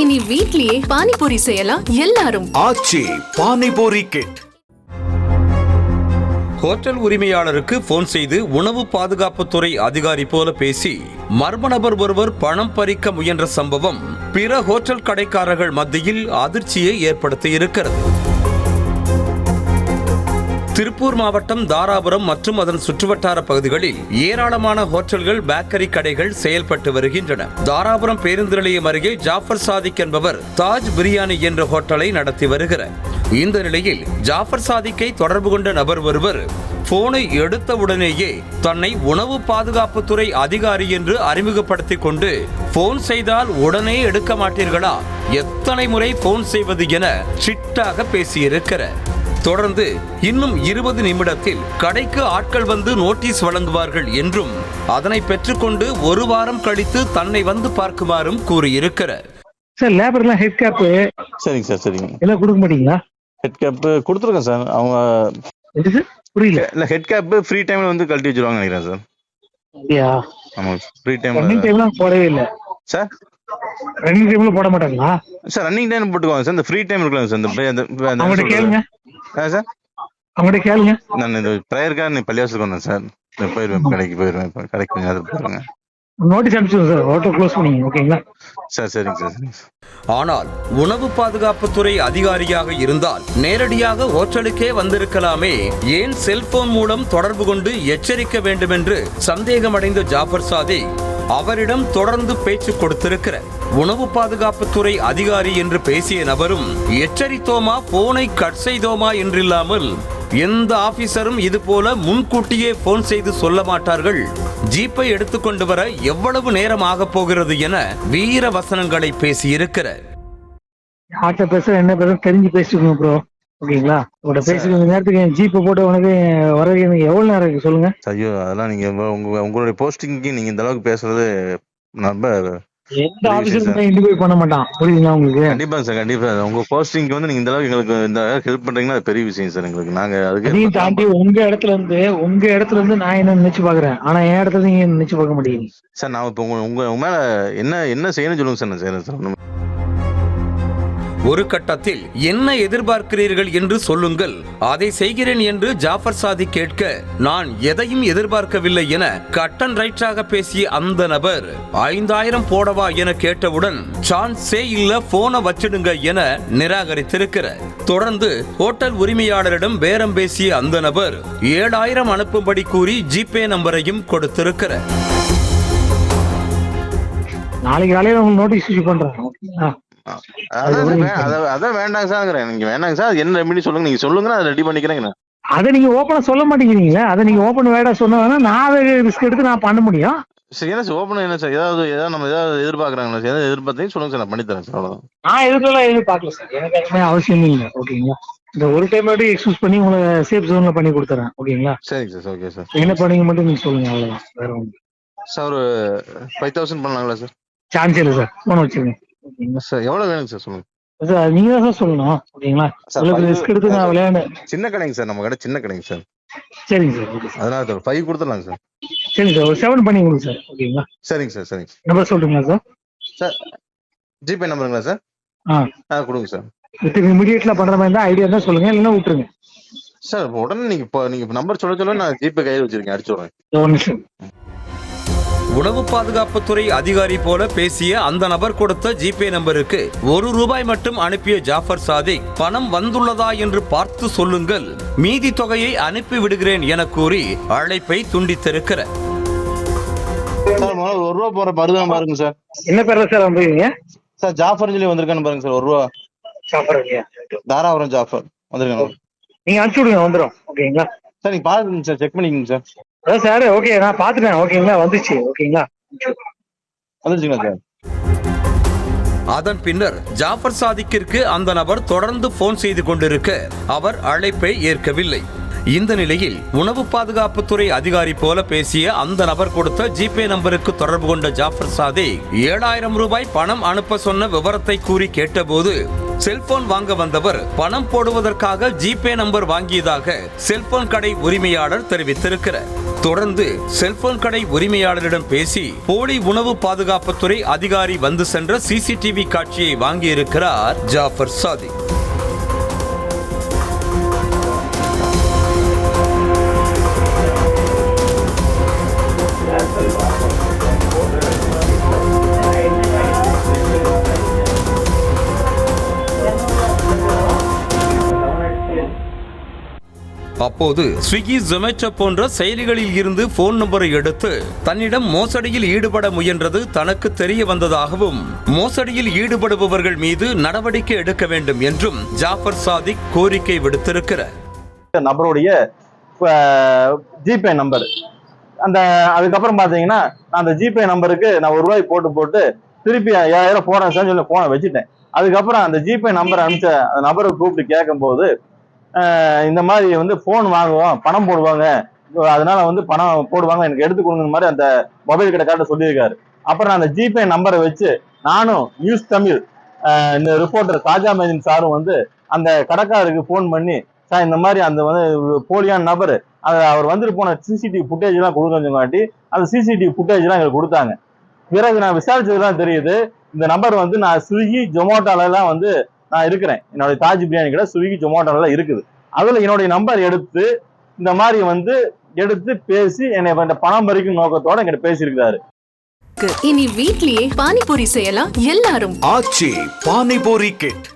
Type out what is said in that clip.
இனி வீட்லயே பானிபூரி செய்யலாம் எல்லாரும். ஆச்சி பானிபூரி கிட். ஹோட்டல் உரிமையாளருக்கு போன் செய்து உணவு பாதுகாப்புத்துறை அதிகாரி போல பேசி மர்ம நபர் ஒருவர் பணம் பறிக்க முயன்ற சம்பவம் பிற ஹோட்டல் கடைக்காரர்கள் மத்தியில் அதிர்ச்சியை ஏற்படுத்தி இருக்கிறது. திருப்பூர் மாவட்டம் தாராபுரம் மற்றும் அதன் சுற்றுவட்டார பகுதிகளில் ஏராளமான ஹோட்டல்கள், பேக்கரி கடைகள் செயல்பட்டு வருகின்றன. தாராபுரம் பேருந்து நிலையம் அருகே ஜாஃபர் சாதிக் என்பவர் தாஜ் பிரியாணி என்ற ஹோட்டலை நடத்தி வருகிறார். இந்த நிலையில் ஜாஃபர் சாதிக்கை தொடர்பு கொண்ட நபர் ஒருவர் போனை எடுத்தவுடனேயே தன்னை உணவு பாதுகாப்புத்துறை அதிகாரி என்று அறிமுகப்படுத்திக் கொண்டு போன் செய்தால் உடனே எடுக்க மாட்டீர்களா, எத்தனை முறை போன் செய்வது என சிட்டாக பேசியிருக்கிறார். தொடர்ந்து இன்னும் 20 நிமிடத்தில் கடைக்கு ஆட்கள் வந்து நோட்டீஸ் வழங்குவார்கள் என்றும் அதனை பெற்றுக்கொண்டு ஒரு வாரம் கழித்து தன்னை வந்து பார்க்குமாறும் கூறியிருக்கிறார். சார் லேபர்லாம் ஹெட் கேப். சரிங்க சார், சரிங்க. எல்லாம் கொடுக்க மாட்டீங்களா? ஹெட் கேப் கொடுத்துருக்கேன் சார். அவங்க புரியல. இல்ல, ஹெட் கேப் ஃப்ரீ டைம்ல வந்து கழட்டி வச்சிருவாங்க நினைக்கிறேன் சார். அப்படியா? ஆமா, ஃப்ரீ டைம்ல. ரன்னிங் டைம்லாம் போடவே இல்ல சார். ரன்னிங் டைம்ல போட மாட்டாங்களா சார்? ரன்னிங் டைம் போட்டுக்குவாங்க சார். இந்த ஃப்ரீ டைம் இருக்கலாம் சார். அவங்கள்ட்ட கேளுங்க சார். அவங்கள்ட்ட கேளுங்க. நான் இந்த ப்ரேயருக்காக நீ பள்ளியாசலுக்கு வந்தேன் சார். போயிருவேன், கடைக்கு போயிருவேன். கடைக்கு கொஞ்சம் நேரத்துக்கு போயிருங்க. நோட்டீஸ் அனுப்பிச்சுடுங்க சார். ஹோட்டல் க்ளோஸ் பண்ணிங்க. ஓகேங்களா சார்? சரிங்க சார், சரிங்க சார். ஆனால் உணவு பாதுகாப்புத்துறை அதிகாரியாக இருந்தால் நேரடியாக ஹோட்டலுக்கே வந்திருக்கலாமே, ஏன் செல்போன் மூலம் தொடர்பு கொண்டு எச்சரிக்க வேண்டும் என்று சந்தேகமடைந்த ஜாஃபர் சாதிக் அவரிடம் தொடர்ந்து பேச்சு கொடுத்திருக்கிறார். உணவு பாதுகாப்புத்துறை அதிகாரி என்று பேசிய நபரும் எச்சரித்தோமா, போனை கட் செய்தோமா என்றில்லாமல் எந்த ஆபீசரும் இது போல முன்கூட்டியே போன் செய்து சொல்ல மாட்டார்கள், ஜீப்பை எடுத்துக்கொண்டு வர எவ்வளவு நேரம் ஆக போகிறது என வீர வசனங்களை பேசியிருக்கிறார். யார்கிட்ட பேச என்ன பேச தெரிஞ்சு பேசிக்கணும் ப்ரோ. ஓகேங்களா? உங்களோட பேசுகிற நேரத்துக்கு ஜீப்பை போட்டு உனக்கு வர எவ்வளவு நேரம் இருக்கு சொல்லுங்க. ஐயோ, அதெல்லாம் நீங்க உங்களுடைய போஸ்டிங்க்கு நீங்க இந்த அளவுக்கு பேசுறது ரொம்ப எந்த ஆபீசரும் இன்டிபை பண்ண மாட்டான். புரியுதுங்களா உங்களுக்கு? கண்டிப்பா சார், கண்டிப்பா. உங்க போஸ்டிங்க்கு வந்து நீங்க இந்த அளவுக்கு எங்களுக்கு இந்த ஹெல்ப் பண்றீங்கன்னா அது பெரிய விஷயம் சார் எங்களுக்கு. நாங்க அதுக்கு தாண்டி உங்க இடத்துல இருந்து நான் என்ன நினைச்சு பாக்குறேன், ஆனா என் இடத்துல நீங்க நினைச்சு பார்க்க மாட்டேங்குது சார். நான் இப்ப உங்க மேல என்ன செய்யணும்னு சொல்லுங்க சார். நான் செய்யறேன் சார். ஒரு கட்டத்தில் என்ன எதிர்பார்க்கிறீர்கள் என்று சொல்லுங்கள், அதை செய்கிறேன் என்று ஜாஃபர் சாதிக் கேட்க நான் எதையும் எதிர்பார்க்கவில்லை என கட் அண்ட் ரைட்டாக பேசிய அந்த நபர் 5000 போடவா என கேட்டவுடன் சான்ஸே இல்ல, போனை வச்சிடுங்க என நிராகரித்திருக்கிறார். தொடர்ந்து ஹோட்டல் உரிமையாளரிடம் பேரம் பேசிய அந்த நபர் 7000 அனுப்பும்படி கூறி ஜிபே நம்பரையும் கொடுத்திருக்கிறார். நாளைக்கு காலையில உங்களுக்கு நோட்டீஸ் இஷ்யூ பண்றேன். அதான் வேண்டாங்க சார். நீங்க வேண்டாங்க சார். என்ன ரெமெடி சொல்லுங்க. நீங்க சொல்லுங்க, நான் ரெடி பண்ணிக்கிறேங்க. அதை நீங்க ஓப்பனா சொல்ல மாட்டேங்கிறீங்களா? அதை நீங்க ஓப்பன் வேடா சொன்னா நான் ரிஸ்க் எடுத்து நான் பண்ண முடியும். சரி, என்ன சார் ஓப்பன் என்ன சார்? ஏதாவது நம்ம ஏதாவது எதிர்பார்க்கறாங்களா சார்? ஏதாவது எதிர்பார்த்தீங்க சொல்லுங்க சார், நான் பண்ணி தரேன் சார். அவ்வளவுதான். நான் எதிர்பார்க்கல சார். எனக்கு அதுமே அவசியம் இல்லை. ஓகேங்களா? இந்த ஒரு டைம் மட்டும் எக்ஸ்கூஸ் பண்ணி உங்களை சேஃப் ஜோன்ல பண்ணி கொடுத்துறேன். ஓகேங்களா? சரிங்க சார். Okay sir. என்ன பண்ணீங்க மட்டும் நீங்க சொல்லுங்க, அவ்வளவுதான். வேற ஒன்று சார். ஒரு 5000 பண்ணலாங்களா சார்? சான்ஸ் இல்லை சார். போன வச்சுருங்க. ஓகேங்களா சார்? எவ்வளவு வேணுங்க சார் சொல்லுங்க சார். நீங்க தான் சார் சொல்லணும். ஓகேங்களா? ரிஸ்க் எடுத்து நான் விளையாடு. சின்ன கடைங்க சார், நம்ம கடை சின்ன கடைங்க சார். சரிங்க சார். Okay sir. அதனால 5 கொடுத்துடலாங்க சார். சரிங்க சார். ஒரு 7 பண்ணி கொடுங்க சார். ஓகேங்களா? சரிங்க சார். சரிங்க சார். நம்பர் சொல்றீங்களா சார்? சார் ஜிபே நம்பருங்களா சார்? கொடுங்க சார். இமிடியேட்ல பண்ற மாதிரி இருந்தா ஐடியா தான் சொல்லுங்க, இல்லைன்னா விட்டுருங்க சார். உடனே நீங்க நம்பர் சொல்ல நான் ஜிபே கையில் வச்சிருக்கேன், அடிச்சு விடுறேன். ஒரு நிமிஷம். உணவு பாதுகாப்புத்துறை அதிகாரி போல பேசிய அந்த நபர் கொடுத்த ஜிபே நம்பருக்கு ₹1 மட்டும் அனுப்பிய ஜாஃபர் சாதிக் பணம் வந்துள்ளதா என்று பார்த்து சொல்லுங்கள், மீதி தொகையை அனுப்பி விடுகிறேன் என கூறி அழைப்பை துண்டித்திருக்கிறார். ₹1 போற பருதம் பாருங்க சார். என்ன பேர்ல சார் வந்துருக்கீங்க சார்? ஜாஃபர் சொல்லி வந்திருக்கான்னு பாருங்க சார். ₹1 ஜாஃபர். தாராபுரம் ஜாஃபர் வந்திருக்காங்க. நீங்க அனுப்பிச்சு விடுங்க, வந்துடும். ஓகேங்களா சார்? நீங்க பாருங்க சார், செக் பண்ணிக்கங்க சார். அதான் சார். ஓகே, நான் பாத்துட்டேன். ஓகேங்களா? வந்துச்சு. ஓகேங்களா? வந்துருச்சுங்களா சார்? அதன் பின்னர் ஜாஃபர் சாதிக்கிற்கு அந்த நபர் தொடர்ந்து போன் செய்து கொண்டிருக்க அவர் அழைப்பை ஏற்கவில்லை. இந்த நிலையில் உணவு பாதுகாப்புத்துறை அதிகாரி போல பேசிய அந்த நபர் கொடுத்த ஜிபே நம்பருக்கு தொடர்பு கொண்ட ஜாஃபர் சாதிக் ₹7000 பணம் அனுப்ப சொன்ன விவரத்தை கூறி கேட்டபோது செல்போன் வாங்க வந்தவர் பணம் போடுவதற்காக ஜிபே நம்பர் வாங்கியதாக செல்போன் கடை உரிமையாளர் தெரிவித்திருக்கிறார். தொடர்ந்து செல்போன் கடை உரிமையாளரிடம் பேசி போலி உணவு பாதுகாப்புத்துறை அதிகாரி வந்து சென்ற சிசிடிவி காட்சியை வாங்கியிருக்கிறார் ஜாஃபர் சாதிக். அப்போது ஸ்விக்கி, ஜொமேட்டோ போன்ற செயலிகளில் இருந்து போன் நம்பரை எடுத்து தன்னிடம் மோசடியில் ஈடுபட முயன்றது தனக்கு தெரிய வந்ததாகவும் மோசடியில் ஈடுபடுபவர்கள் மீது நடவடிக்கை எடுக்க வேண்டும் என்றும் ஜாஃபர் சாதிக் கோரிக்கை விடுத்திருக்கிறார். நபருடைய ஜிபே நம்பர் அதுக்கப்புறம் பாத்தீங்கன்னா அந்த ஜிபே நம்பருக்கு நான் ₹1 போட்டு திருப்பி 5000 போறேன் சார் சொல்லி போனை வச்சுட்டேன். அதுக்கப்புறம் அந்த ஜிபே நம்பர் அனுப்பிச்ச அந்த நபரை கூப்பிட்டு கேட்கும் போது இந்த மாதிரி வந்து போன் வாங்குவோம், பணம் போடுவாங்க, அதனால வந்து பணம் போடுவாங்க, எனக்கு எடுத்து கொடுங்க மாதிரி அந்த மொபைல் கடைக்காரட்ட சொல்லியிருக்காரு. அப்புறம் அந்த ஜிபே நம்பரை வச்சு நானும் நியூஸ் தமிழ் இந்த ரிப்போர்ட்டர் தாஜா மேஜின் சாரும் வந்து அந்த கடைக்காரருக்கு போன் பண்ணி, சார் இந்த மாதிரி அந்த வந்து போலியான நபர் அவர் வந்துட்டு போன சிசிடிவி ஃபுட்டேஜ் எல்லாம் கொடுக்கறதுங்காட்டி அந்த சிசிடிவி ஃபுட்டேஜ் எல்லாம் எங்களுக்கு கொடுத்தாங்க. பிறகு நான் விசாரிச்சதுதான் தெரியுது, இந்த நம்பர் வந்து நான் ஸ்விக்கி, ஜொமேட்டோல எல்லாம் வந்து நான் இருக்கிறேன். என்னுடைய தாஜ் பிரியாணி கடை ஸ்விக்கி, ஜொமேட்டோல இருக்குது. அதுல என்னுடைய நம்பர் எடுத்து இந்த மாதிரி வந்து எடுத்து பேசி என்னை பணம் பறிக்கும் நோக்கத்தோட என்கிட்ட பேசியிருக்கிறாரு. இனி வீட்லயே பானிபூரி செய்யலாம் எல்லாரும். ஆச்சி பானிபூரி கிட்.